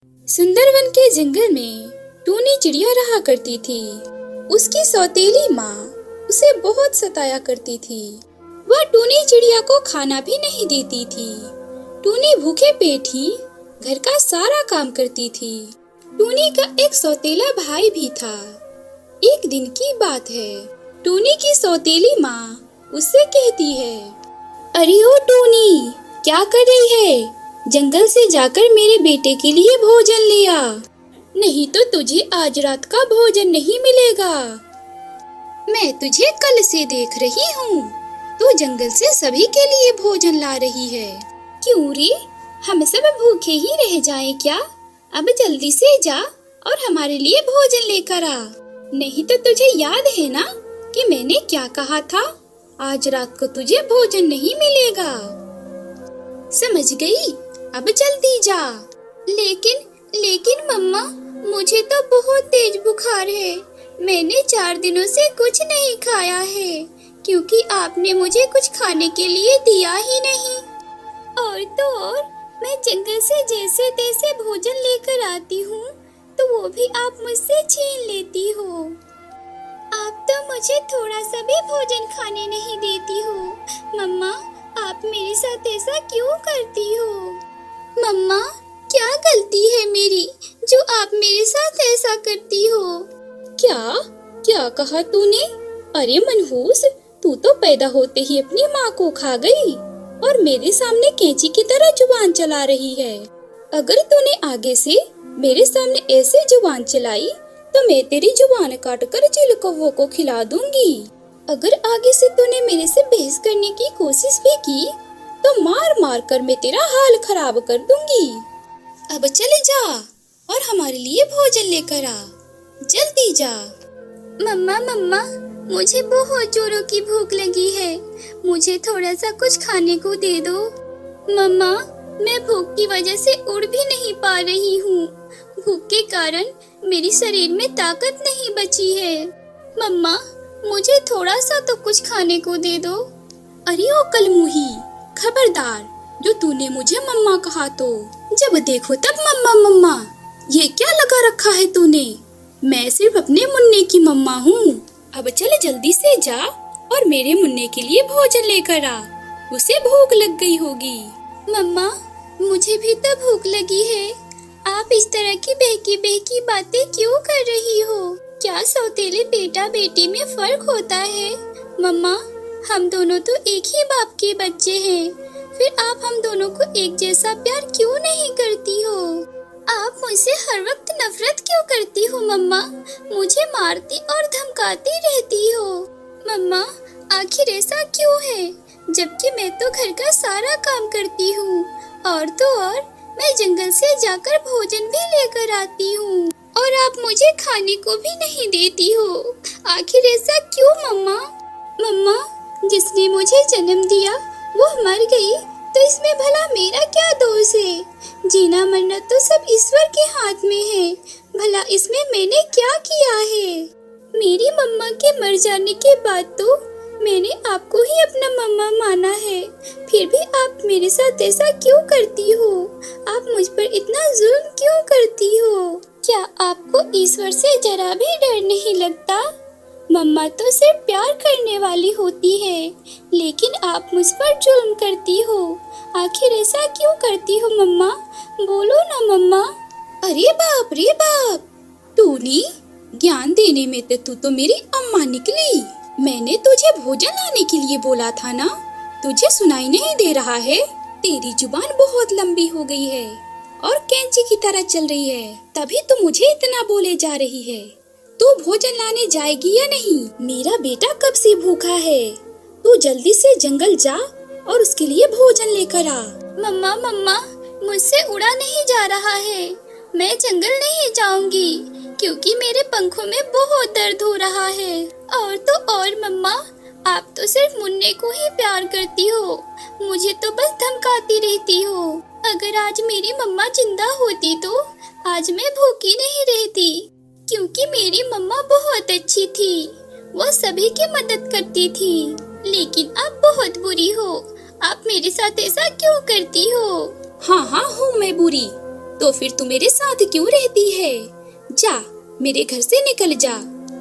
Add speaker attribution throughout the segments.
Speaker 1: सुंदरवन के जंगल में टूनी चिड़िया रहा करती थी। उसकी सौतेली माँ उसे बहुत सताया करती थी। वह टूनी चिड़िया को खाना भी नहीं देती थी। टूनी भूखे पेट ही घर का सारा काम करती थी। टूनी का एक सौतेला भाई भी था। एक दिन की बात है, टूनी की सौतेली माँ उससे कहती है, अरे ओ टूनी, क्या कर रही है? जंगल से जाकर मेरे बेटे के लिए भोजन ले आ, नहीं तो तुझे आज रात का भोजन नहीं मिलेगा। मैं तुझे कल से देख रही हूँ, तू जंगल से सभी के लिए भोजन ला रही है। क्यों रे, हम सब भूखे ही रह जाएं क्या? अब जल्दी से जा और हमारे लिए भोजन लेकर आ, नहीं तो तुझे याद है ना कि मैंने क्या कहा था? आज रात को तुझे भोजन नहीं मिलेगा। समझ गई? अब जल्दी जा। लेकिन मम्मा, मुझे तो बहुत तेज बुखार है। मैंने 4 दिनों से कुछ नहीं खाया है, क्योंकि आपने मुझे कुछ खाने के लिए दिया ही नहीं। और तो और, मैं जंगल से जैसे तैसे भोजन लेकर आती हूँ, तो वो भी आप मुझसे छीन लेती हो। आप तो मुझे थोड़ा सा भी भोजन खाने नहीं देती हो। मम्मा, आप मेरे साथ ऐसा क्यों करती हो? मम्मा, क्या गलती है मेरी जो आप मेरे साथ ऐसा करती हो? क्या कहा तूने? अरे मनहूस, तू तो पैदा होते ही अपनी माँ को खा गई और मेरे सामने कैंची की तरह जुबान चला रही है। अगर तूने आगे से मेरे सामने ऐसे जुबान चलाई तो मैं तेरी जुबान काटकर चिल कौवों को खिला दूंगी। अगर आगे से तूने मेरे से बहस करने की कोशिश भी की तो मार मार कर मैं तेरा हाल खराब कर दूंगी। अब चले जा और हमारे लिए भोजन लेकर आ, जल्दी जा। मम्मा, मुझे बहुत जोरों की भूख लगी है। मुझे थोड़ा सा कुछ खाने को दे दो। मम्मा, मैं भूख की वजह से उड़ भी नहीं पा रही हूँ। भूख के कारण मेरे शरीर में ताकत नहीं बची है। मम्मा, मुझे थोड़ा सा तो कुछ खाने को दे दो। अरे ओ कलमुही, खबरदार, जो तूने मुझे मम्मा कहा तो जब देखो तब मम्मा, ये क्या लगा रखा है तूने? मैं सिर्फ अपने मुन्ने की मम्मा हूँ। अब चल जल्दी से जा और मेरे मुन्ने के लिए भोजन लेकर आ, उसे भूख लग गई होगी। मम्मा, मुझे भी तो भूख लगी है। आप इस तरह की बहकी बातें क्यों कर रही हो? क्या सौतेले बेटा बेटी में फर्क होता है? मम्मा, हम दोनों तो एक ही बाप के बच्चे हैं, फिर आप हम दोनों को एक जैसा प्यार क्यों नहीं करती हो? आप मुझसे हर वक्त नफरत क्यों करती हो मम्मा? मुझे मारती और धमकाती रहती हो। मम्मा, आखिर ऐसा क्यों है, जबकि मैं तो घर का सारा काम करती हूँ और तो और मैं जंगल से जाकर भोजन भी लेकर आती हूँ और आप मुझे खाने को भी नहीं देती हो। आखिर ऐसा क्यों मम्मा? मम्मा, जिसने मुझे जन्म दिया वो मर गई, तो इसमें भला मेरा क्या दोष है? जीना मरना तो सब ईश्वर के हाथ में है। भला इसमें मैंने क्या किया है? मेरी मम्मा के मर जाने के बाद तो मैंने आपको ही अपना मम्मा माना है, फिर भी आप मेरे साथ ऐसा क्यों करती हो? आप मुझ पर इतना जुल्म क्यों करती हो? क्या आपको ईश्वर से जरा भी डर नहीं लगता? मम्मा तो सिर्फ प्यार करने वाली होती है, लेकिन आप मुझ पर जुल्म करती हो। आखिर ऐसा क्यों करती हो मम्मा? बोलो ना मम्मा। अरे बाप रे बाप, टूनी, ज्ञान देने में तो तू मेरी अम्मा निकली। मैंने तुझे भोजन लाने के लिए बोला था ना, तुझे सुनाई नहीं दे रहा है? तेरी जुबान बहुत लंबी हो गई है और कैंची की तरह चल रही है, तभी तो मुझे इतना बोले जा रही है। तू भोजन लाने जाएगी या नहीं? मेरा बेटा कब से भूखा है। तू जल्दी से जंगल जा और उसके लिए भोजन लेकर आ। मम्मा, मुझसे उड़ा नहीं जा रहा है। मैं जंगल नहीं जाऊंगी, क्योंकि मेरे पंखों में बहुत दर्द हो रहा है। और तो और मम्मा, आप तो सिर्फ मुन्ने को ही प्यार करती हो, मुझे तो बस धमकाती रहती हो। अगर आज मेरी मम्मा जिंदा होती तो आज मैं भूखी नहीं रहती, क्योंकि मेरी मम्मा बहुत अच्छी थी। वो सभी की मदद करती थी। लेकिन आप बहुत बुरी हो। आप मेरे साथ ऐसा क्यों करती हो? हाँ, हूँ मैं बुरी। तो फिर तू मेरे साथ क्यों रहती है? जा, मेरे घर से निकल जा।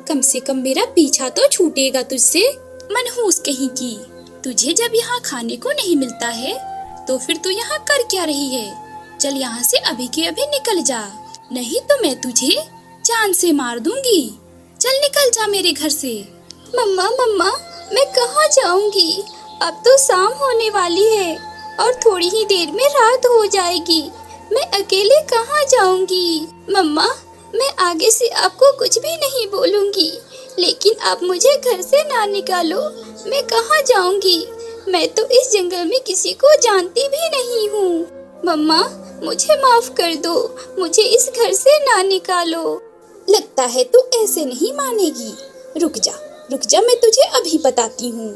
Speaker 1: कम से कम मेरा पीछा तो छूटेगा तुझसे। मनहूस कहीं की, तुझे जब यहाँ खाने को नहीं मिलता है तो फिर तू यहाँ कर क्या रही है? चल यहाँ से अभी के अभी निकल जा, नहीं तो मैं तुझे जान से मार दूंगी। चल निकल जा मेरे घर से। मम्मा मम्मा, मैं कहाँ जाऊंगी? अब तो शाम होने वाली है और थोड़ी ही देर में रात हो जाएगी। मैं अकेले कहाँ जाऊंगी? मम्मा, मैं आगे से आपको कुछ भी नहीं बोलूंगी, लेकिन आप मुझे घर से ना निकालो। मैं कहाँ जाऊंगी? मैं तो इस जंगल में किसी को जानती भी नहीं हूँ। मम्मा, मुझे माफ कर दो, मुझे इस घर से ना निकालो। लगता है तू ऐसे नहीं मानेगी। रुक जा, मैं तुझे अभी बताती हूँ।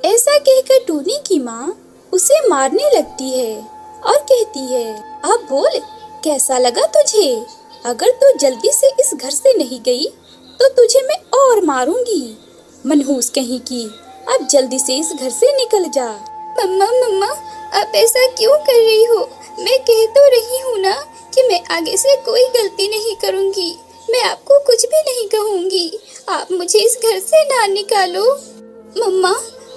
Speaker 1: ऐसा कहकर टूनी की माँ उसे मारने लगती है और कहती है, अब बोल, कैसा लगा तुझे? अगर तू जल्दी से इस घर से नहीं गई तो तुझे मैं और मारूंगी। मनहूस कहीं की, अब जल्दी से इस घर से निकल जा। मम्मा, आप ऐसा क्यों कर रही हो? मैं कह तो रही हूँ ना कि मैं आगे से कोई गलती नहीं करूँगी। मैं आपको कुछ भी नहीं कहूँगी। आप मुझे इस घर से ना निकालो। मम्मा,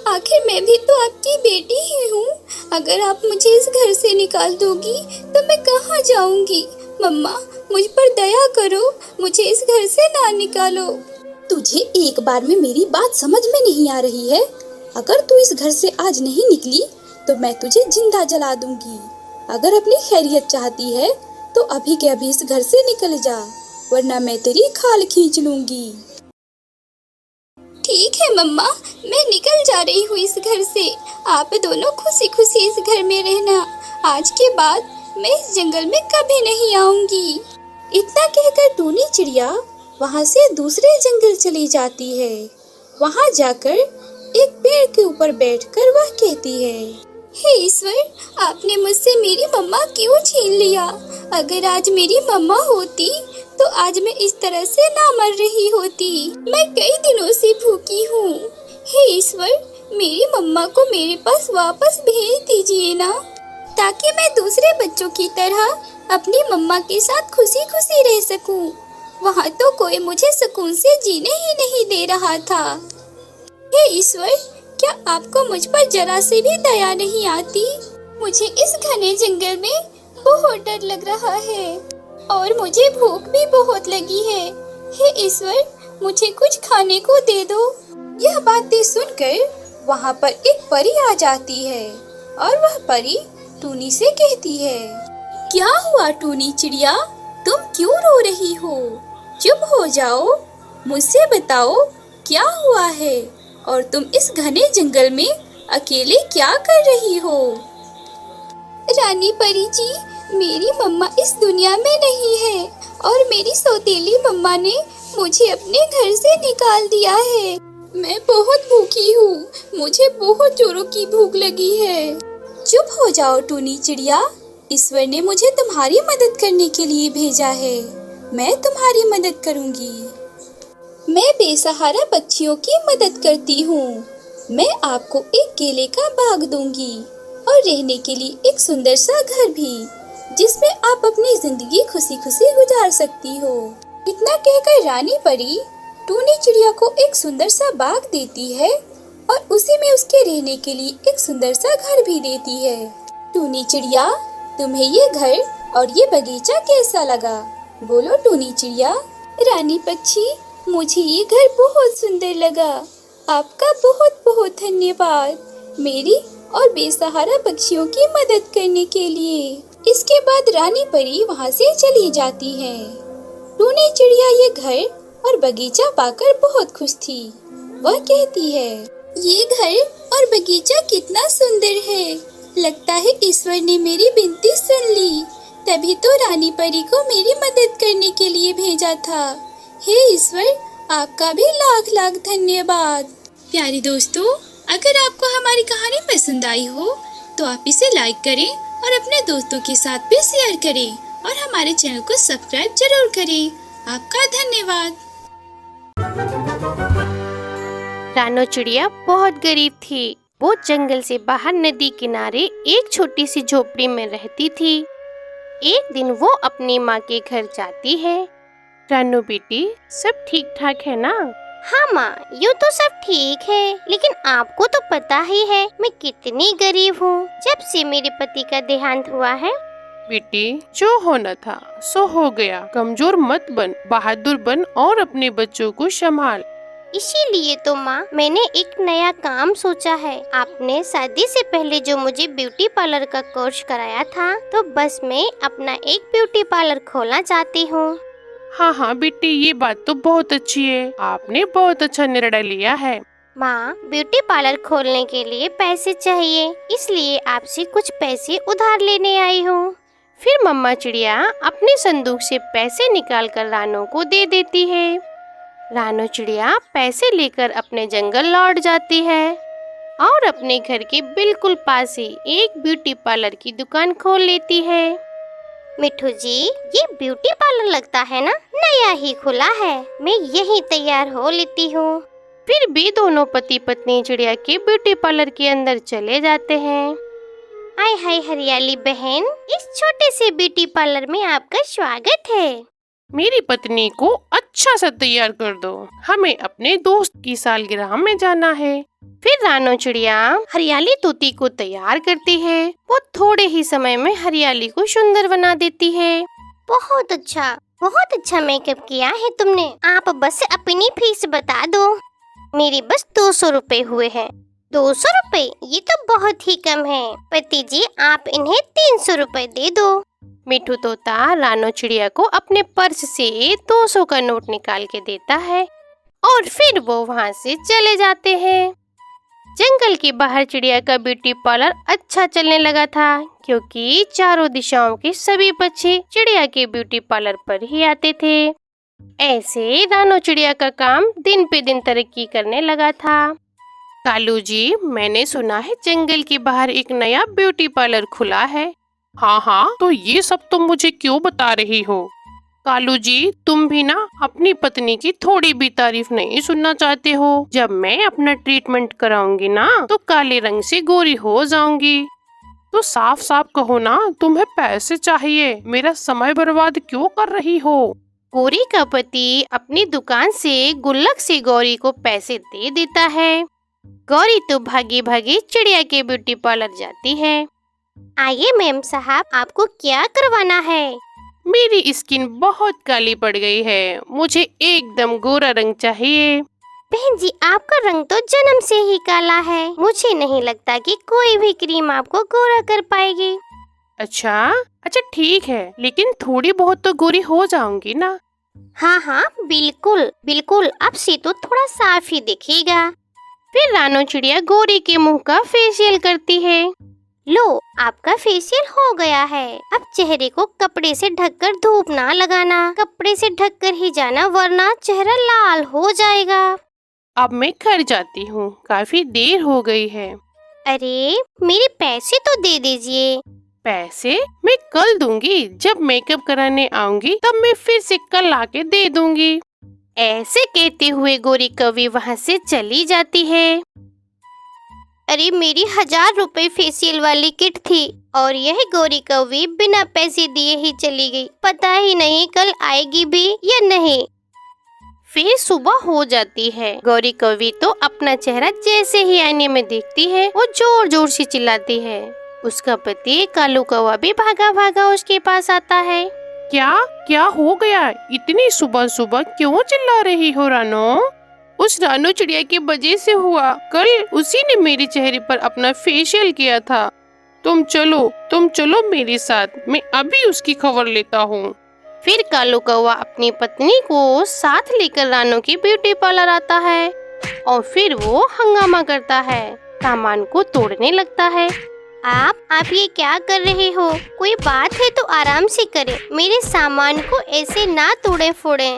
Speaker 1: आखिर मैं भी तो आपकी बेटी ही हूँ। अगर आप मुझे इस घर से निकाल दोगी तो मैं कहाँ जाऊँगी? मम्मा, मुझ पर दया करो, मुझे इस घर से ना निकालो। तुझे एक बार में मेरी बात समझ में नहीं आ रही है? अगर तू इस घर से आज नहीं निकली तो मैं तुझे जिंदा जला दूंगी। अगर अपनी खैरियत चाहती है तो अभी के अभी इस घर से निकल जा, वरना मैं तेरी खाल खींच लूंगी। ठीक है मम्मा, मैं निकल जा रही हूँ इस घर से। आप दोनों खुशी खुशी इस घर में रहना। आज के बाद मैं इस जंगल में कभी नहीं आऊंगी। इतना कहकर टूनी चिड़िया वहाँ से दूसरे जंगल चली जाती है। वहाँ जाकर एक पेड़ के ऊपर बैठकर वह कहती है, हे ईश्वर, आपने मुझसे मेरी मम्मा क्यों छीन लिया? अगर आज मेरी मम्मा होती तो आज मैं इस तरह से ना मर रही होती। मैं कई दिनों से भूखी हूँ। हे ईश्वर, मेरी मम्मा को मेरे पास वापस भेज दीजिए ना, ताकि मैं दूसरे बच्चों की तरह अपनी मम्मा के साथ खुशी खुशी रह सकूं। वहाँ तो कोई मुझे सुकून से जीने ही नहीं दे रहा था। हे ईश्वर, क्या आपको मुझ पर जरा से भी दया नहीं आती? मुझे इस घने जंगल में बहुत डर लग रहा है और मुझे भूख भी बहुत लगी है। हे ईश्वर, मुझे कुछ खाने को दे दो। यह बातें सुनकर वहाँ पर एक परी आ जाती है और वह परी टूनी से कहती है, क्या हुआ टूनी चिड़िया, तुम क्यों रो रही हो? चुप हो जाओ, मुझसे बताओ क्या हुआ है और तुम इस घने जंगल में अकेले क्या कर रही हो? रानी परी जी, मेरी मम्मा इस दुनिया में नहीं है और मेरी सौतेली मम्मा ने मुझे अपने घर से निकाल दिया है। मैं बहुत भूखी हूँ, मुझे बहुत जोरों की भूख लगी है। चुप हो जाओ टूनी चिड़िया, ईश्वर ने मुझे तुम्हारी मदद करने के लिए भेजा है। मैं तुम्हारी मदद करूँगी। मैं बेसहारा पक्षियों की मदद करती हूँ। मैं आपको एक केले का बाग दूंगी और रहने के लिए एक सुंदर सा घर भी, जिसमें आप अपनी जिंदगी खुशी खुशी गुजार सकती हो। इतना कहकर रानी परी टूनी चिड़िया को एक सुंदर सा बाग देती है और उसी में उसके रहने के लिए एक सुंदर सा घर भी देती है। टूनी चिड़िया, तुम्हें ये घर और ये बगीचा कैसा लगा? बोलो टूनी चिड़िया। रानी पक्षी, मुझे ये घर बहुत सुंदर लगा। आपका बहुत बहुत धन्यवाद मेरी और बेसहारा पक्षियों की मदद करने के लिए। इसके बाद रानी परी वहाँ से चली जाती है। टूनी चिड़िया ये घर और बगीचा पाकर बहुत खुश थी। वह कहती है, ये घर और बगीचा कितना सुंदर है। लगता है ईश्वर ने मेरी विनती सुन ली, तभी तो रानी परी को मेरी मदद करने के लिए भेजा था। हे ईश्वर, आपका भी लाख लाख धन्यवाद। प्यारे दोस्तों, अगर आपको हमारी कहानी पसंद आई हो तो आप इसे लाइक करें और अपने दोस्तों के साथ भी शेयर करें और हमारे चैनल को सब्सक्राइब जरूर करें। आपका धन्यवाद।
Speaker 2: रानो चिड़िया बहुत गरीब थी। वो जंगल से बाहर नदी किनारे एक छोटी सी झोपड़ी में रहती थी। एक दिन वो अपनी माँ के घर जाती है। रानू बेटी, सब ठीक ठाक है ना?
Speaker 3: हाँ माँ, यूँ तो सब ठीक है, लेकिन आपको तो पता ही है मैं कितनी गरीब हूँ। जब से मेरे पति का देहांत हुआ है।
Speaker 4: बेटी, जो होना था सो हो गया। कमजोर मत बन, बहादुर बन और अपने बच्चों को संभाल।
Speaker 3: इसीलिए तो माँ मैंने एक नया काम सोचा है। आपने शादी से पहले जो मुझे ब्यूटी पार्लर का कोर्स कराया था, तो बस मैं अपना एक ब्यूटी पार्लर खोलना चाहती हूँ।
Speaker 4: हाँ हाँ बेटी, ये बात तो बहुत अच्छी है। आपने बहुत अच्छा निर्णय लिया है।
Speaker 3: माँ, ब्यूटी पार्लर खोलने के लिए पैसे चाहिए, इसलिए आपसे कुछ पैसे उधार लेने आई हूँ।
Speaker 2: फिर मम्मा चिड़िया अपने संदूक से पैसे निकालकर रानू को दे देती है। रानू चिड़िया पैसे लेकर अपने जंगल लौट जाती है और अपने घर के बिल्कुल पास ही एक ब्यूटी पार्लर की दुकान खोल लेती है।
Speaker 3: मिठू जी, ये ब्यूटी पार्लर लगता है ना, नया ही खुला है। मैं यहीं तैयार हो लेती हूँ।
Speaker 2: फिर भी दोनों पति पत्नी चिड़िया के ब्यूटी पार्लर के अंदर चले जाते हैं।
Speaker 3: हाय हाय हरियाली बहन, इस छोटे से ब्यूटी पार्लर में आपका स्वागत है।
Speaker 4: मेरी पत्नी को अच्छा सा तैयार कर दो, हमें अपने दोस्त की सालगिरह में जाना है।
Speaker 2: फिर रानू चिड़िया हरियाली तोती को तैयार करती है। वो थोड़े ही समय में हरियाली को सुंदर बना देती है।
Speaker 3: बहुत अच्छा मेकअप किया है तुमने। आप बस अपनी फीस बता दो। मेरी बस 200 रुपए हुए हैं। 200 रुपए? ये तो बहुत ही कम है। पति जी, आप इन्हें 300 रुपए दे दो।
Speaker 2: मिठू तोता रानू चिड़िया को अपने पर्स से 200 का नोट निकाल के देता है और फिर वो वहाँ से चले जाते हैं। जंगल के बाहर चिड़िया का ब्यूटी पार्लर अच्छा चलने लगा था, क्योंकि चारों दिशाओं के सभी बच्चे चिड़िया के ब्यूटी पार्लर पर ही आते थे। ऐसे रानू चिड़िया का काम दिन पे दिन तरक्की करने लगा था।
Speaker 4: कालू जी, मैंने सुना है जंगल के बाहर एक नया ब्यूटी पार्लर खुला है। हाँ हाँ, तो ये सब तुम मुझे क्यों बता रही हो? कालू जी, तुम भी ना अपनी पत्नी की थोड़ी भी तारीफ नहीं सुनना चाहते हो। जब मैं अपना ट्रीटमेंट कराऊंगी ना, तो काले रंग से गोरी हो जाऊंगी। तो साफ साफ कहो ना, तुम्हें पैसे चाहिए, मेरा समय बर्बाद क्यों कर रही हो?
Speaker 2: गौरी का पति अपनी दुकान से गुल्लक से गौरी को पैसे दे देता है। गौरी तो भागी भागी चिड़िया के ब्यूटी पार्लर जाती है।
Speaker 3: आइए मैम साहब, आपको क्या करवाना है?
Speaker 4: मेरी स्किन बहुत काली पड़ गई है, मुझे एकदम गोरा रंग चाहिए।
Speaker 3: बहन जी, आपका रंग तो जन्म से ही काला है। मुझे नहीं लगता कि कोई भी क्रीम आपको गोरा कर पाएगी।
Speaker 4: अच्छा ठीक है, लेकिन थोड़ी बहुत तो गोरी हो जाऊंगी ना।
Speaker 3: हाँ हाँ, बिल्कुल बिल्कुल, अब से तो थोड़ा साफ ही दिखेगा।
Speaker 2: फिर रानू चिड़िया गौरी के मुंह का फेशियल करती है।
Speaker 3: लो, आपका फेशियल हो गया है। अब चेहरे को कपड़े से ढककर धूप ना लगाना। कपड़े से ढककर ही जाना, वरना चेहरा लाल हो जाएगा।
Speaker 4: अब मैं घर जाती हूँ, काफी देर हो गई है।
Speaker 3: अरे, मेरे पैसे तो दे दीजिए।
Speaker 4: पैसे मैं कल दूंगी, जब मेकअप कराने आऊंगी तब मैं फिर से कल आके दे दूंगी।
Speaker 2: ऐसे कहते हुए गौरी कौवी वहाँ से चली जाती है।
Speaker 3: अरे, मेरी 1000 रुपए फेशियल वाली किट थी और यह गौरी कौवी बिना पैसे दिए ही चली गई। पता ही नहीं कल आएगी भी या नहीं।
Speaker 2: फिर सुबह हो जाती है। गौरी कौवी तो अपना चेहरा जैसे ही आईने में देखती है, वो जोर जोर से चिल्लाती है। उसका पति कालू कौवा भी भागा भागा उसके पास आता है।
Speaker 4: क्या हो गया? इतनी सुबह सुबह क्यों चिल्ला रही हो रानो? उस रानू चिड़िया की वजह से हुआ। कल उसी ने मेरे चेहरे पर अपना फेशियल किया था। तुम चलो मेरे साथ, मैं अभी उसकी खबर लेता हूँ।
Speaker 2: फिर कालू कौवा अपनी पत्नी को साथ लेकर रानू की ब्यूटी पार्लर आता है और फिर वो हंगामा करता है, सामान को तोड़ने लगता है।
Speaker 3: आप ये क्या कर रहे हो? कोई बात है तो आराम से करें। मेरे सामान को ऐसे ना तोड़े फोड़े।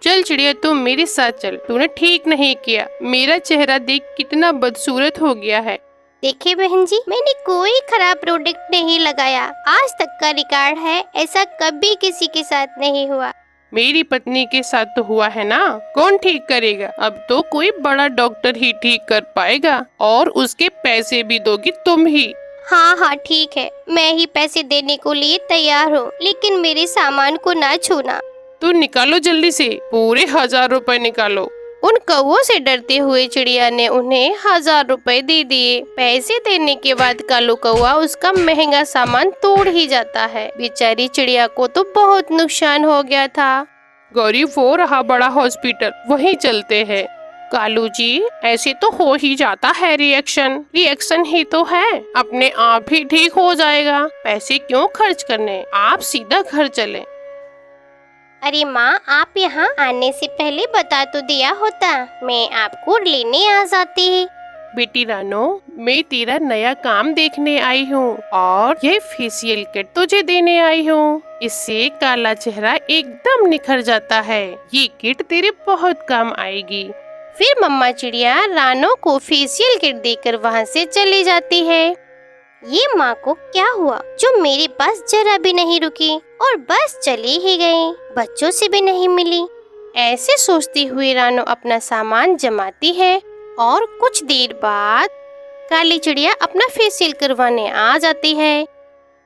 Speaker 4: चल चिड़िया, तुम मेरे साथ चल। तूने ठीक नहीं किया। मेरा चेहरा देख कितना बदसूरत हो गया है।
Speaker 3: देखिए बहन जी, मैंने कोई खराब प्रोडक्ट नहीं लगाया। आज तक का रिकॉर्ड है, ऐसा कभी किसी के साथ नहीं हुआ।
Speaker 4: मेरी पत्नी के साथ तो हुआ है ना, कौन ठीक करेगा? अब तो कोई बड़ा डॉक्टर ही ठीक कर पाएगा और उसके पैसे भी दोगी तुम ही।
Speaker 3: हाँ हाँ ठीक है, मैं ही पैसे देने को लिए तैयार हूँ, लेकिन मेरे सामान को ना छूना।
Speaker 4: तो निकालो जल्दी से, पूरे 1000 रुपए निकालो।
Speaker 2: उन कौवों से डरते हुए चिड़िया ने उन्हें 1000 रुपए दे दिए। पैसे देने के बाद कालू कौवा उसका महंगा सामान तोड़ ही जाता है। बेचारी चिड़िया को तो बहुत नुकसान हो गया था।
Speaker 4: गौरी, वो रहा बड़ा हॉस्पिटल, वहीं चलते हैं। कालू जी, ऐसे तो हो ही जाता है रिएक्शन ही तो है, अपने आप ही ठीक हो जाएगा। पैसे क्यों खर्च करने, आप सीधा घर चले।
Speaker 3: अरे माँ, आप यहाँ आने से पहले बता तो दिया होता, मैं आपको लेने आ जाती।
Speaker 4: बेटी रानो, मैं तेरा नया काम देखने आई हूँ और ये फेशियल किट तुझे देने आई हूँ। इससे काला चेहरा एकदम निखर जाता है। ये किट तेरे बहुत काम आएगी।
Speaker 2: फिर मम्मा चिड़िया रानो को फेशियल किट देकर वहाँ से चली जाती है।
Speaker 3: ये माँ को क्या हुआ जो मेरे पास जरा भी नहीं रुकी और बस चली ही गई, बच्चों से भी नहीं मिली।
Speaker 2: ऐसे सोचती हुई रानो अपना सामान जमाती है और कुछ देर बाद काली चिड़िया अपना फेशियल करवाने आ जाती है।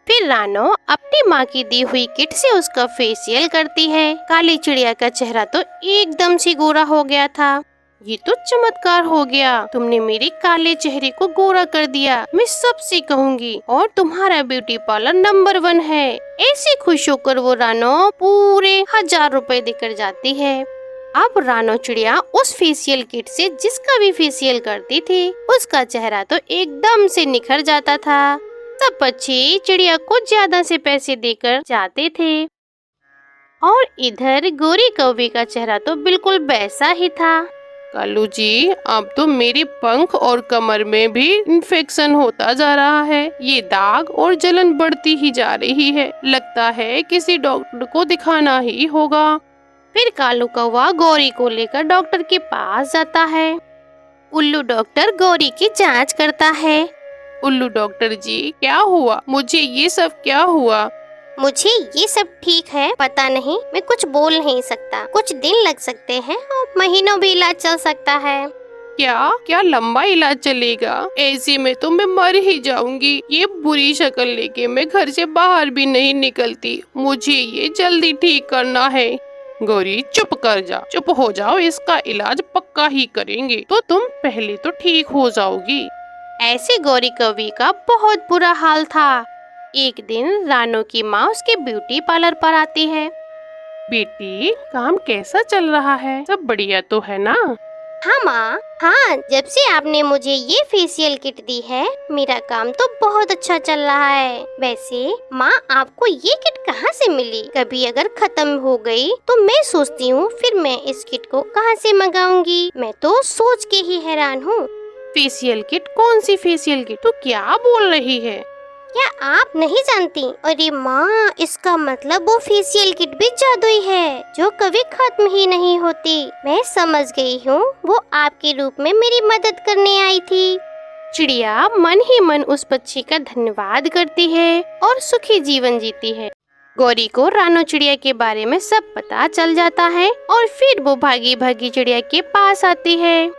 Speaker 2: फिर रानो अपनी माँ की दी हुई किट से उसका फेशियल करती है। काली चिड़िया का चेहरा तो एकदम से गोरा हो गया था। ये तो चमत्कार हो गया, तुमने मेरे काले चेहरे को गोरा कर दिया। मैं सबसे कहूँगी और तुम्हारा ब्यूटी पार्लर नंबर 1 है। ऐसे खुश होकर वो रानो पूरे 1000 रुपए देकर जाती है। अब रानो चिड़िया उस फेशियल किट से जिसका भी फेशियल करती थी उसका चेहरा तो एकदम से निखर जाता था। सब बच्चे चिड़िया को ज्यादा से पैसे देकर जाते थे और इधर गोरी कौवे का चेहरा तो बिल्कुल वैसा ही था।
Speaker 4: कालू जी, अब तो मेरे पंख और कमर में भी इन्फेक्शन होता जा रहा है। ये दाग और जलन बढ़ती ही जा रही है। लगता है किसी डॉक्टर को दिखाना ही होगा।
Speaker 2: फिर कालू कौवा गौरी को लेकर डॉक्टर के पास जाता है। उल्लू डॉक्टर गौरी की जांच करता है।
Speaker 4: उल्लू डॉक्टर जी, क्या हुआ? मुझे ये सब क्या हुआ?
Speaker 3: मुझे ये सब ठीक है, पता नहीं, मैं कुछ बोल नहीं सकता। कुछ दिन लग सकते हैं और महीनों भी इलाज चल सकता है।
Speaker 4: क्या लंबा इलाज चलेगा? ऐसे में तो मैं मर ही जाऊंगी। ये बुरी शक्ल लेके मैं घर से बाहर भी नहीं निकलती। मुझे ये जल्दी ठीक करना है। गौरी, चुप कर जा, चुप हो जाओ। इसका इलाज पक्का ही करेंगे तो तुम पहले तो ठीक हो जाओगी।
Speaker 2: ऐसे गौरी कौवे का बहुत बुरा हाल था। एक दिन रानो की माँ उसके ब्यूटी पार्लर पर आती है।
Speaker 4: बेटी, काम कैसा चल रहा है? सब बढ़िया तो है ना?
Speaker 3: हाँ माँ, हाँ, जब से आपने मुझे ये फेशियल किट दी है मेरा काम तो बहुत अच्छा चल रहा है। वैसे माँ, आपको ये किट कहाँ से मिली? कभी अगर खत्म हो गई तो मैं सोचती हूँ फिर मैं इस किट को कहाँ से मंगाऊंगी। मैं तो सोच के ही हैरान हूँ।
Speaker 2: Facial kit? कौन सी फेशियल किट? तू क्या बोल रही है?
Speaker 3: क्या आप नहीं जानती? अरे माँ, इसका मतलब वो फेशियल किट भी जादुई है जो कभी खत्म ही नहीं होती। मैं समझ गई हूँ, वो आपके रूप में मेरी मदद करने आई थी।
Speaker 2: चिड़िया मन ही मन उस पक्षी का धन्यवाद करती है और सुखी जीवन जीती है। गौरी को रानो चिड़िया के बारे में सब पता चल जाता है और फिर वो भागी भागी चिड़िया के पास आती है।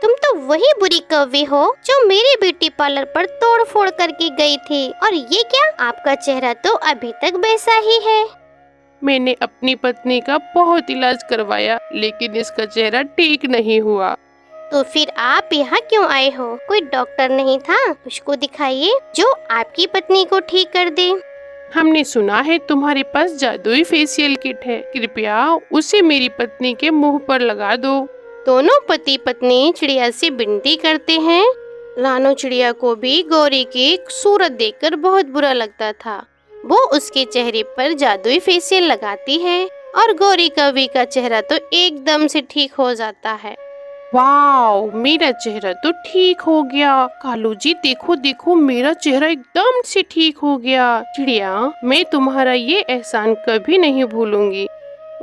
Speaker 3: तुम तो वही बुरी कौवे हो जो मेरे ब्यूटी पार्लर पर तोड़ फोड़ करके गई थी। और ये क्या, आपका चेहरा तो अभी तक वैसा ही है।
Speaker 4: मैंने अपनी पत्नी का बहुत इलाज करवाया लेकिन इसका चेहरा ठीक नहीं हुआ।
Speaker 3: तो फिर आप यहाँ क्यों आए हो? कोई डॉक्टर नहीं था? उसको दिखाइए जो आपकी पत्नी को ठीक कर दे।
Speaker 4: हमने सुना है तुम्हारे पास जादुई फेशियल किट है, कृपया उसे मेरी पत्नी के मुंह पर लगा दो।
Speaker 2: दोनों पति पत्नी चिड़िया से विनती करते हैं। रानो चिड़िया को भी गौरी की सूरत देखकर बहुत बुरा लगता था। वो उसके चेहरे पर जादुई फेशियल लगाती है और गौरी कौवे का चेहरा तो एकदम से ठीक हो जाता है।
Speaker 4: वाओ, मेरा चेहरा तो ठीक हो गया। कालू जी, देखो देखो, मेरा चेहरा एकदम से ठीक हो गया। चिड़िया, मैं तुम्हारा ये एहसान कभी नहीं भूलूंगी।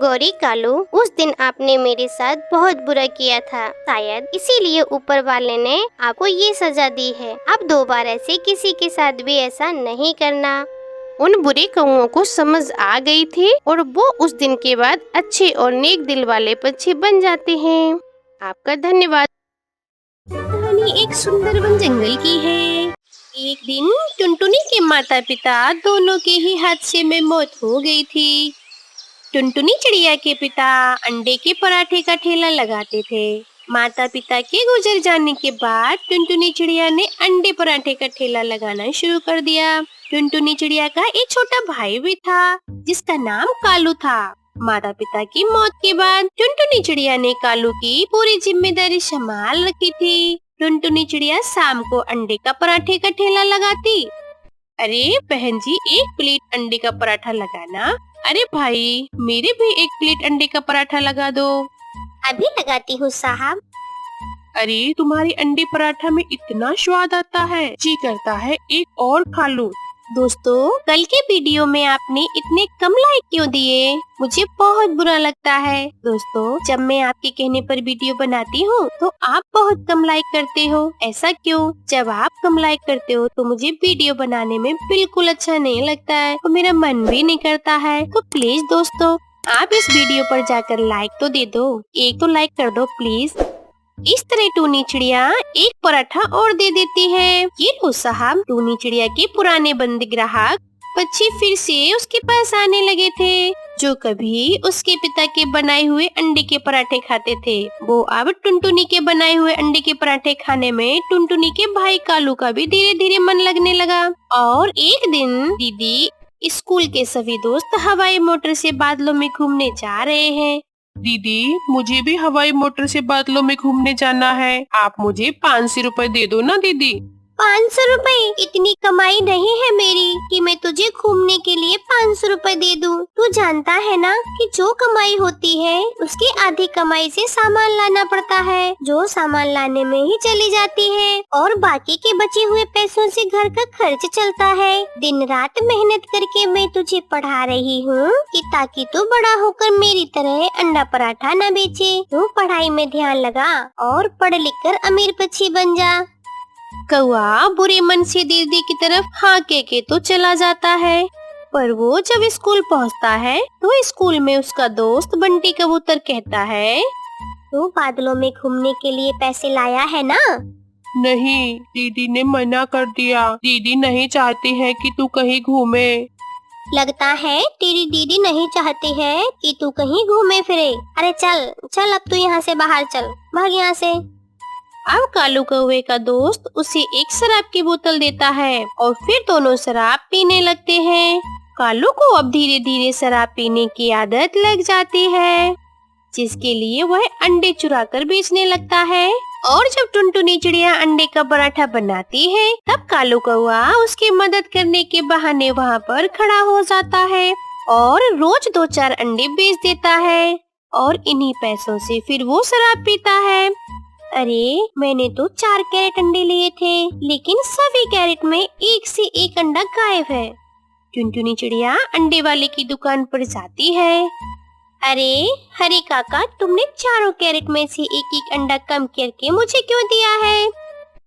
Speaker 3: गौरी, कालू, उस दिन आपने मेरे साथ बहुत बुरा किया था, शायद इसीलिए ऊपर वाले ने आपको ये सजा दी है। अब दोबारा से किसी के साथ भी ऐसा नहीं करना।
Speaker 2: उन बुरे कौवों को समझ आ गई थी और वो उस दिन के बाद अच्छे और नेक दिल वाले पक्षी बन जाते हैं। आपका धन्यवाद।
Speaker 1: कहानी एक सुंदर वन जंगल की है।
Speaker 2: एक दिन टुनटुनी के माता पिता दोनों के ही हादसे में मौत हो गई थी। टुनटुनी चिड़िया के पिता अंडे के पराठे का ठेला लगाते थे। माता पिता के गुजर जाने के बाद टुनटुनी चिड़िया ने अंडे पराठे का ठेला लगाना शुरू कर दिया। टुनटुनी चिड़िया का एक छोटा भाई भी था जिसका नाम कालू था। माता पिता की मौत के बाद टुनटुनी चिड़िया ने कालू की पूरी जिम्मेदारी संभाल रखी थी। टुनटुनी चिड़िया शाम को अंडे का पराठे का ठेला लगाती। अरे बहन जी, एक प्लेट अंडे का पराठा लगाना। अरे भाई, मेरे भी एक प्लेट अंडे का पराठा लगा दो।
Speaker 3: अभी लगाती हूँ साहब।
Speaker 4: अरे तुम्हारी अंडे पराठा में इतना स्वाद आता है, जी करता है एक और खा लूं।
Speaker 2: दोस्तों, कल के वीडियो में आपने इतने कम लाइक क्यों दिए? मुझे बहुत बुरा लगता है। दोस्तों, जब मैं आपके कहने पर वीडियो बनाती हूँ तो आप बहुत कम लाइक करते हो। ऐसा क्यों? जब आप कम लाइक करते हो तो मुझे वीडियो बनाने में बिल्कुल अच्छा नहीं लगता है, तो मेरा मन भी नहीं करता है। तो प्लीज दोस्तों, आप इस वीडियो पर जाकर लाइक तो दे दो। एक तो लाइक कर दो प्लीज। इस तरह टूनी चिड़िया एक पराठा और दे देती है। ये लो साहब। टूनी चिड़िया के पुराने बंदी ग्राहक पक्षी फिर से उसके पास आने लगे थे, जो कभी उसके पिता के बनाए हुए अंडे के पराठे खाते थे। वो अब टुनटुनी के बनाए हुए अंडे के पराठे खाने में टुनटुनी के भाई कालू का भी धीरे धीरे मन लगने लगा। और एक दिन दीदी, स्कूल के सभी दोस्त हवाई मोटर से बादलों में घूमने जा रहे हैं।
Speaker 4: दीदी, मुझे भी हवाई मोटर से बादलों में घूमने जाना है। आप मुझे 500 रुपए दे दो ना दीदी।
Speaker 3: 500 रुपए? इतनी कमाई नहीं है मेरी कि मैं तुझे घूमने के लिए 500 रुपए दे दूं। तू जानता है ना कि जो कमाई होती है उसकी आधी कमाई से सामान लाना पड़ता है, जो सामान लाने में ही चली जाती है, और बाकी के बचे हुए पैसों से घर का खर्च चलता है। दिन रात मेहनत करके मैं तुझे पढ़ा रही हूँ कि ताकि तू बड़ा होकर मेरी तरह अंडा पराठा न बेचे। तू पढ़ाई में ध्यान लगा और पढ़ लिख कर अमीर पक्षी बन जा।
Speaker 2: कौआ बुरे मन से दीदी की तरफ हाँ कह के तो चला जाता है, पर वो जब स्कूल पहुंचता है तो स्कूल में उसका दोस्त बंटी कबूतर कहता है,
Speaker 3: तू बादलों में घूमने के लिए पैसे लाया है ना?
Speaker 4: नहीं, दीदी ने मना कर दिया। दीदी नहीं चाहती है कि तू कहीं घूमे।
Speaker 3: लगता है तेरी दीदी नहीं चाहती है कि तू कहीं घूमे फिरे। अरे चल चल, अब तू यहाँ से बाहर चल, भाग यहाँ से।
Speaker 2: अब कालू कौवे का दोस्त उसे एक शराब की बोतल देता है और फिर दोनों शराब पीने लगते हैं। कालू को अब धीरे धीरे शराब पीने की आदत लग जाती है, जिसके लिए वह अंडे चुरा कर बेचने लगता है। और जब टुनटुनी चिड़िया अंडे का पराठा बनाती है, तब कालू कौवा उसकी मदद करने के बहाने वहाँ पर खड़ा हो जाता है और रोज 2-4 अंडे बेच देता है, और इन्हीं पैसों से फिर वो शराब पीता है। अरे, मैंने तो 4 कैरेट अंडे लिए थे, लेकिन सभी कैरेट में एक से एक अंडा गायब है। टुनटुनी चिड़िया अंडे वाले की दुकान पर जाती है। अरे हरी काका, तुमने 4 कैरेट में से एक एक अंडा कम करके मुझे क्यों दिया है?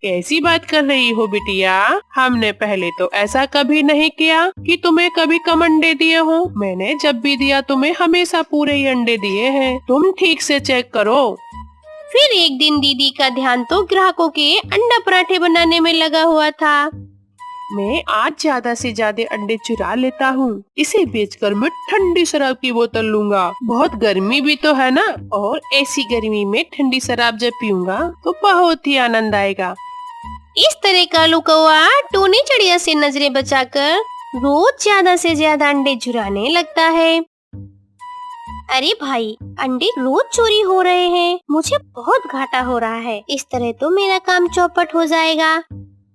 Speaker 4: कैसी बात कर रही हो बिटिया? हमने पहले तो ऐसा कभी नहीं किया कि तुम्हें कभी कम अंडे दिए हो। मैंने जब भी दिया तुम्हें हमेशा पूरे ही अंडे दिए हैं। तुम ठीक से चेक करो।
Speaker 2: फिर एक दिन दीदी का ध्यान तो ग्राहकों के अंडा पराठे बनाने में लगा हुआ था।
Speaker 4: मैं आज ज्यादा से ज्यादा अंडे चुरा लेता हूँ। इसे बेचकर मैं ठंडी शराब की बोतल लूंगा। बहुत गर्मी भी तो है ना, और ऐसी गर्मी में ठंडी शराब जब पीऊंगा तो बहुत ही आनंद आएगा।
Speaker 2: इस तरह कालू कौवा टूनी चिड़िया से नजरें बचाकर रोज ज्यादा से ज्यादा अंडे चुराने लगता है। अरे भाई, अंडे रोज चोरी हो रहे हैं, मुझे बहुत घाटा हो रहा है। इस तरह तो मेरा काम चौपट हो जाएगा।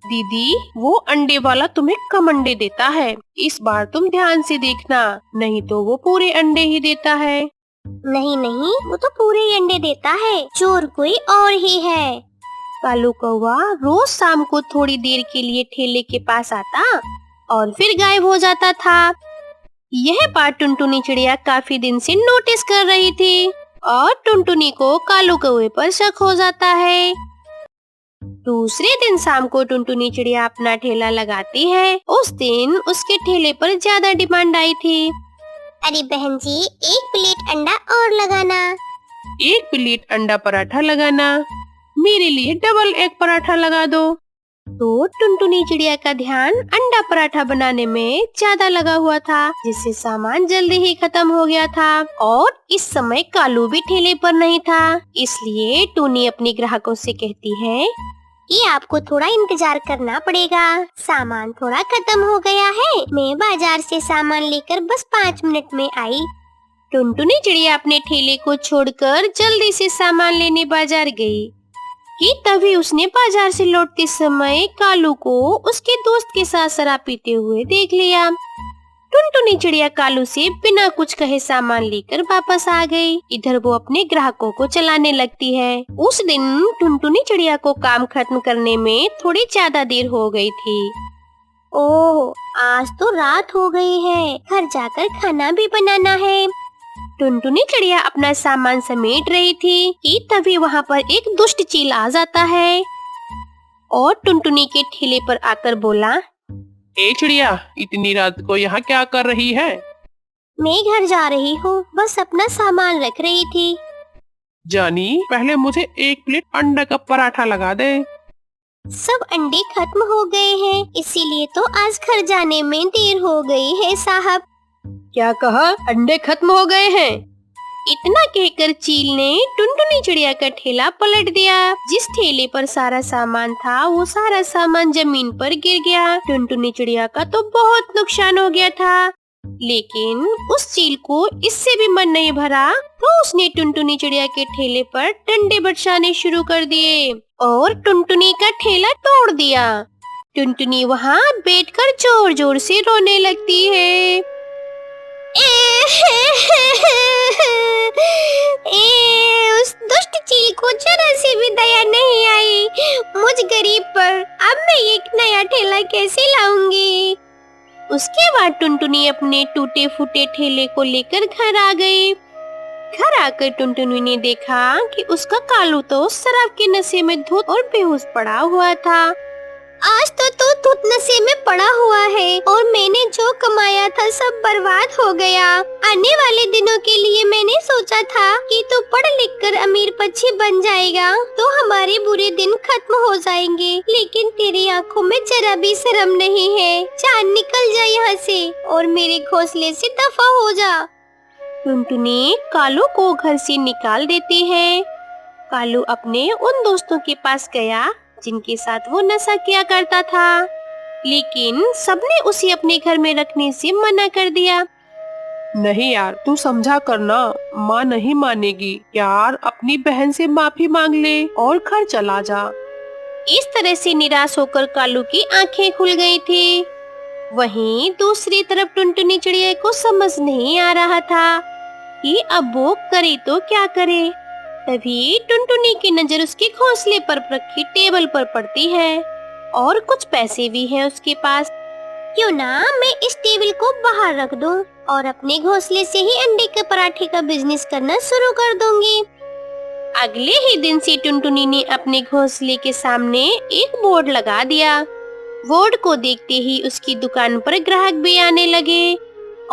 Speaker 4: दीदी, वो अंडे वाला तुम्हें कम अंडे देता है। इस बार तुम ध्यान से देखना, नहीं तो वो पूरे अंडे ही देता है।
Speaker 3: नहीं नहीं, वो तो पूरे ही अंडे देता है, चोर कोई और ही है।
Speaker 2: कालू कौवा रोज शाम को थोड़ी देर के लिए ठेले के पास आता और फिर गायब हो जाता था। यह बात टुनटुनी चिड़िया काफी दिन से नोटिस कर रही थी और टुनटुनी को कालू कौवे पर शक हो जाता है। दूसरे दिन शाम को टुनटुनी चिड़िया अपना ठेला लगाती है। उस दिन उसके ठेले पर ज्यादा डिमांड आई थी।
Speaker 3: अरे बहन जी, 1 प्लेट अंडा और लगाना।
Speaker 4: 1 प्लेट अंडा पराठा लगाना। मेरे लिए डबल एग पराठा लगा दो।
Speaker 2: तो टुनटुनी चिड़िया का ध्यान अंडा पराठा बनाने में ज्यादा लगा हुआ था, जिससे सामान जल्दी ही खत्म हो गया था। और इस समय कालू भी ठेले पर नहीं था, इसलिए टूनी अपनी ग्राहकों से कहती है
Speaker 3: कि आपको थोड़ा इंतजार करना पड़ेगा, सामान थोड़ा खत्म हो गया है। मैं बाजार से सामान लेकर बस 5 मिनट में आई।
Speaker 2: टुनटुनी चिड़िया अपने ठेले को छोड़कर जल्दी से सामान लेने बाजार गई कि तभी उसने बाजार से लौटते समय कालू को उसके दोस्त के साथ शराब पीते हुए देख लिया। टुनटुनी चिड़िया कालू से बिना कुछ कहे सामान लेकर वापस आ गई। इधर वो अपने ग्राहकों को चलाने लगती है। उस दिन टुनटुनी चिड़िया को काम खत्म करने में थोड़ी ज्यादा देर हो गई थी।
Speaker 3: ओह, आज तो रात हो गई है, घर जाकर खाना भी बनाना है।
Speaker 2: टुनटुनी चिड़िया अपना सामान समेट रही थी कि तभी वहाँ पर एक दुष्ट चील आ जाता है और टुनटुनी के ठेले पर आकर बोला,
Speaker 4: ए चिड़िया, इतनी रात को यहाँ क्या कर रही है?
Speaker 3: मैं घर जा रही हूँ, बस अपना सामान रख रही थी।
Speaker 4: जानी, पहले मुझे 1 प्लेट अंडा का पराठा लगा दे।
Speaker 3: सब अंडे खत्म हो गए हैं, इसीलिए तो आज घर जाने में देर हो गई है साहब।
Speaker 2: क्या कहा? अंडे खत्म हो गए हैं? इतना कहकर चील ने टुनटुनी चिड़िया का ठेला पलट दिया। जिस ठेले पर सारा सामान था वो सारा सामान जमीन पर गिर गया। टुनटुनी चिड़िया का तो बहुत नुकसान हो गया था, लेकिन उस चील को इससे भी मन नहीं भरा, तो उसने टुनटुनी चिड़िया के ठेले पर डंडे बरसाने शुरू कर दिए और टुनटुनी का ठेला तोड़ दिया। टुनटुनी वहाँ बैठकर जोर जोर से रोने लगती है।
Speaker 3: उस दुष्ट चील को जरा सी भी दया नहीं आई मुझ गरीब पर। अब मैं एक नया ठेला कैसे लाऊंगी?
Speaker 2: उसके बाद टुनटुनी अपने टूटे फूटे ठेले को लेकर घर आ गई। घर आकर टुनटुनी ने देखा कि उसका कालू तो शराब के नशे में धुत और बेहोश पड़ा हुआ था।
Speaker 3: आज तो तू धुत नशे में पड़ा हुआ है और मैंने जो कमाया था सब बर्बाद हो गया। आने वाले दिनों के लिए मैंने सोचा था कि तू पढ़ लिख कर अमीर पक्षी बन जाएगा तो हमारे बुरे दिन खत्म हो जाएंगे, लेकिन तेरी आंखों में जरा भी शर्म नहीं है। जान निकल जा यहाँ से और मेरे घोंसले से दफा हो जा।
Speaker 2: टुनटुनी कालू को घर से निकाल देती है। कालू अपने उन दोस्तों के पास गया जिनके साथ वो नशा किया करता था, लेकिन सबने उसे अपने घर में रखने से मना कर दिया।
Speaker 4: नहीं यार, तू समझा करना, माँ नहीं मानेगी यार। अपनी बहन से माफी मांग ले और घर चला जा।
Speaker 2: इस तरह से निराश होकर कालू की आंखें खुल गई थी। वहीं दूसरी तरफ टुनटुनी चिड़िया को समझ नहीं आ रहा था कि अब वो करे तो क्या करे। तभी टुनटुनी की नजर उसके घोंसले पर रखी टेबल पर पड़ती है और कुछ पैसे भी हैं उसके पास।
Speaker 3: क्यों ना मैं इस टेबल को बाहर रख दूं और अपने घोंसले से ही अंडे के पराठे का बिजनेस करना शुरू कर दूंगी।
Speaker 2: अगले ही दिन से टुनटुनी ने अपने घोंसले के सामने एक बोर्ड लगा दिया। बोर्ड को देखते ही उसकी दुकान पर ग्राहक भी आने लगे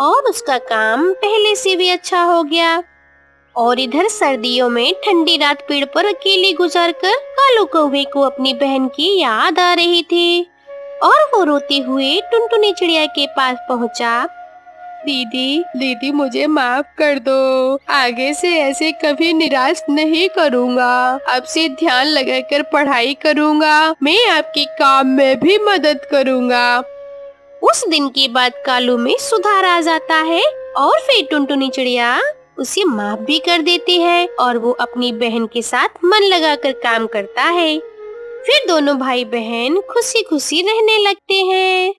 Speaker 2: और उसका काम पहले से भी अच्छा हो गया। और इधर सर्दियों में ठंडी रात पेड़ पर अकेले गुजारकर कालू कौवे को अपनी बहन की याद आ रही थी और वो रोते हुए टुनटुनी चिड़िया के पास पहुंचा। दीदी, दीदी मुझे माफ कर दो, आगे से ऐसे कभी निराश नहीं करूँगा। अब से ध्यान लगाकर पढ़ाई करूँगा, मैं आपके काम में भी मदद करूँगा। उस दिन के बाद कालू में सुधार आ जाता है और फिर टुनटुनी चिड़िया उसे माफ भी कर देती है और वो अपनी बहन के साथ मन लगाकर काम करता है। फिर दोनों भाई बहन खुशी खुशी रहने लगते हैं।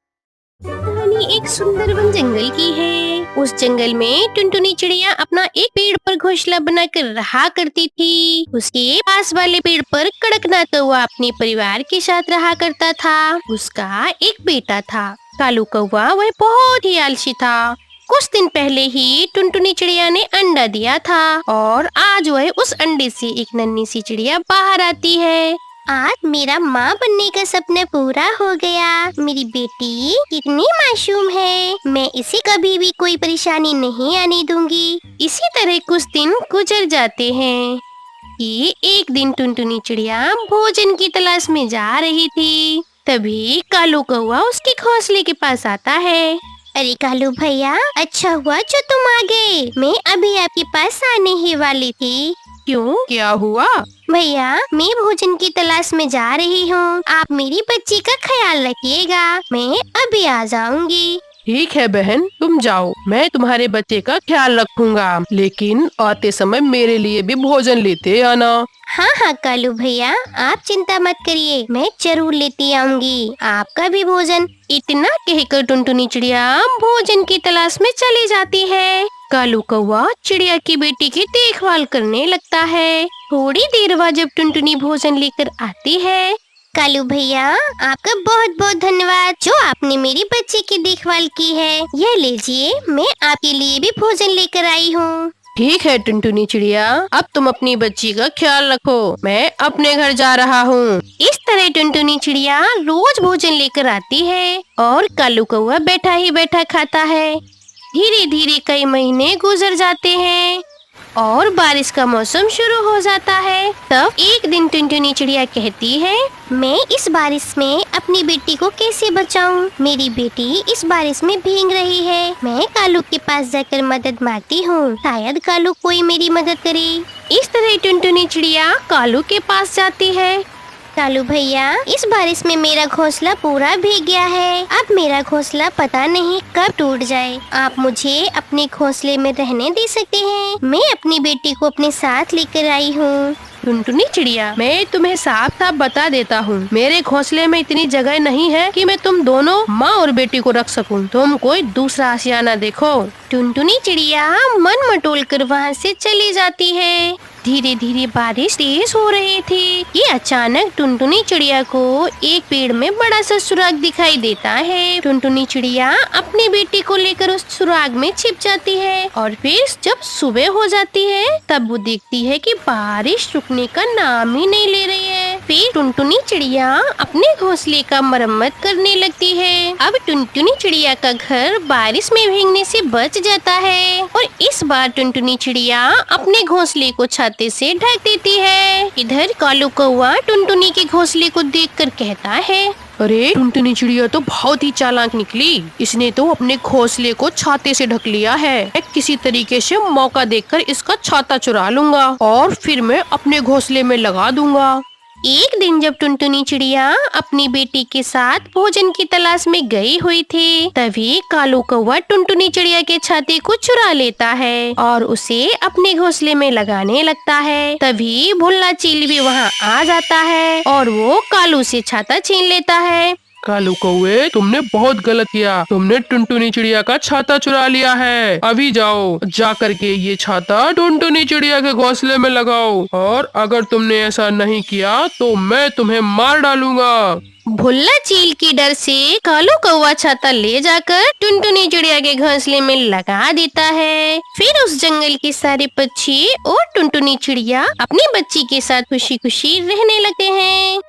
Speaker 2: कहानी एक सुंदरवन जंगल की है। उस जंगल में टुनटुनी चिड़िया अपना एक पेड़ पर घोंसला बनाकर रहा करती थी। उसके पास वाले पेड़ पर कड़कनाथ कौवा अपने परिवार के साथ रहा करता था। उसका एक बेटा था कालू कौवा, वह बहुत ही आलसी था। कुछ दिन पहले ही टुनटुनी चिड़िया ने अंडा दिया था और आज वह उस अंडे से एक नन्ही सी चिड़िया बाहर आती है।
Speaker 3: आज मेरा माँ बनने का सपना पूरा हो गया। मेरी बेटी कितनी मासूम है, मैं इसे कभी भी कोई परेशानी नहीं आने दूंगी।
Speaker 2: इसी तरह कुछ दिन गुजर जाते हैं कि एक दिन टुनटुनी चिड़िया भोजन की तलाश में जा रही थी। तभी कालू कौवा उसके घोंसले के पास आता है।
Speaker 3: अरे कालू भैया, अच्छा हुआ जो तुम आ गए। मैं अभी आपके पास आने ही वाली थी।
Speaker 4: क्यों, क्या हुआ?
Speaker 3: भैया, मैं भोजन की तलाश में जा रही हूँ। आप मेरी बच्ची का ख्याल रखिएगा। मैं अभी आ जाऊंगी।
Speaker 4: ठीक है बहन, तुम जाओ, मैं तुम्हारे बच्चे का ख्याल रखूंगा, लेकिन आते समय मेरे लिए भी भोजन लेते आना।
Speaker 3: हाँ हाँ कालू भैया, आप चिंता मत करिए, मैं जरूर लेती आऊंगी आपका भी भोजन।
Speaker 2: इतना कहकर टुनटुनी चिड़िया भोजन की तलाश में चली जाती है। कालू कौवा चिड़िया की बेटी की देखभाल करने लगता है। थोड़ी देर बाद जब टुनटुनी भोजन लेकर आती है।
Speaker 3: कालू भैया, आपका बहुत बहुत धन्यवाद जो आपने मेरी बच्ची की देखभाल की है। यह लीजिए, मैं आपके लिए भी भोजन लेकर आई हूँ।
Speaker 2: ठीक है टुनटुनी चिड़िया, अब तुम अपनी बच्ची का ख्याल रखो, मैं अपने घर जा रहा हूँ। इस तरह टुनटुनी चिड़िया रोज भोजन लेकर आती है और कालू कौवा बैठा ही बैठा खाता है। धीरे धीरे कई महीने गुजर जाते हैं और बारिश का मौसम शुरू हो जाता है। तब एक दिन टुनटुनी चिड़िया कहती है,
Speaker 3: मैं इस बारिश में अपनी बेटी को कैसे बचाऊं? मेरी बेटी इस बारिश में भीग रही है। मैं कालू के पास जाकर मदद मांगती हूँ, शायद कालू कोई मेरी मदद करे।
Speaker 2: इस तरह टुनटुनी चिड़िया कालू के पास जाती है।
Speaker 3: कालू भैया, इस बारिश में मेरा घोंसला पूरा भीग गया है। अब मेरा घोंसला पता नहीं कब टूट जाए। आप मुझे अपने घोंसले में रहने दे सकते हैं? मैं अपनी बेटी को अपने साथ लेकर आई हूँ।
Speaker 2: टुनटुनी चिड़िया, मैं तुम्हें साफ साफ बता देता हूँ, मेरे घोंसले में इतनी जगह नहीं है कि मैं तुम दोनों माँ और बेटी को रख सकूँ। तुम कोई दूसरा आशियाना देखो।
Speaker 3: टुनटुनी चिड़िया मन मटोल कर वहाँ से चली जाती है।
Speaker 2: धीरे धीरे बारिश तेज हो रही थी कि अचानक टुनटुनी चिड़िया को एक पेड़ में बड़ा सा सुराग दिखाई देता है। टुनटुनी चिड़िया अपनी बेटी को लेकर उस सुराग में छिप जाती है और फिर जब सुबह हो जाती है तब वो देखती है कि बारिश रुकने का नाम ही नहीं ले रही है। फिर टुनटुनी चिड़िया अपने घोंसले का मरम्मत करने लगती है। अब टुनटुनी चिड़िया का घर बारिश में भीगने से बच जाता है और इस बार टुनटुनी चिड़िया अपने घोंसले को छाते से ढक देती है। इधर कालू कौवा टुनटुनी के घोंसले को देखकर कहता है,
Speaker 4: अरे टुनटुनी चिड़िया तो बहुत ही चालाक निकली। इसने तो अपने घोंसले को छाते से ढक लिया है। मैं किसी तरीके से मौका देखकर इसका छाता चुरा लूंगा और फिर मैं अपने घोंसले में लगा दूंगा।
Speaker 2: एक दिन जब टुनटुनी चिड़िया अपनी बेटी के साथ भोजन की तलाश में गई हुई थी, तभी कालू कौवा टुनटुनी चिड़िया के छाते को चुरा लेता है और उसे अपने घोंसले में लगाने लगता है। तभी भुल्ला चील भी वहाँ आ जाता है और वो कालू से छाता छीन लेता है।
Speaker 5: कालू कौवे, तुमने बहुत गलत किया। तुमने टुनटुनी चिड़िया का छाता चुरा लिया है। अभी जाओ, जा करके ये छाता टुनटुनी चिड़िया के घोंसले में लगाओ, और अगर तुमने ऐसा नहीं किया तो मैं तुम्हें मार डालूंगा।
Speaker 2: भुल्ला चील की डर से कालू कौवा छाता ले जाकर टुनटुनी चिड़िया के घोंसले में लगा देता है। फिर उस जंगल के सारे पक्षी और टुनटुनी चिड़िया अपनी बच्ची के साथ खुशी खुशी रहने लगते हैं।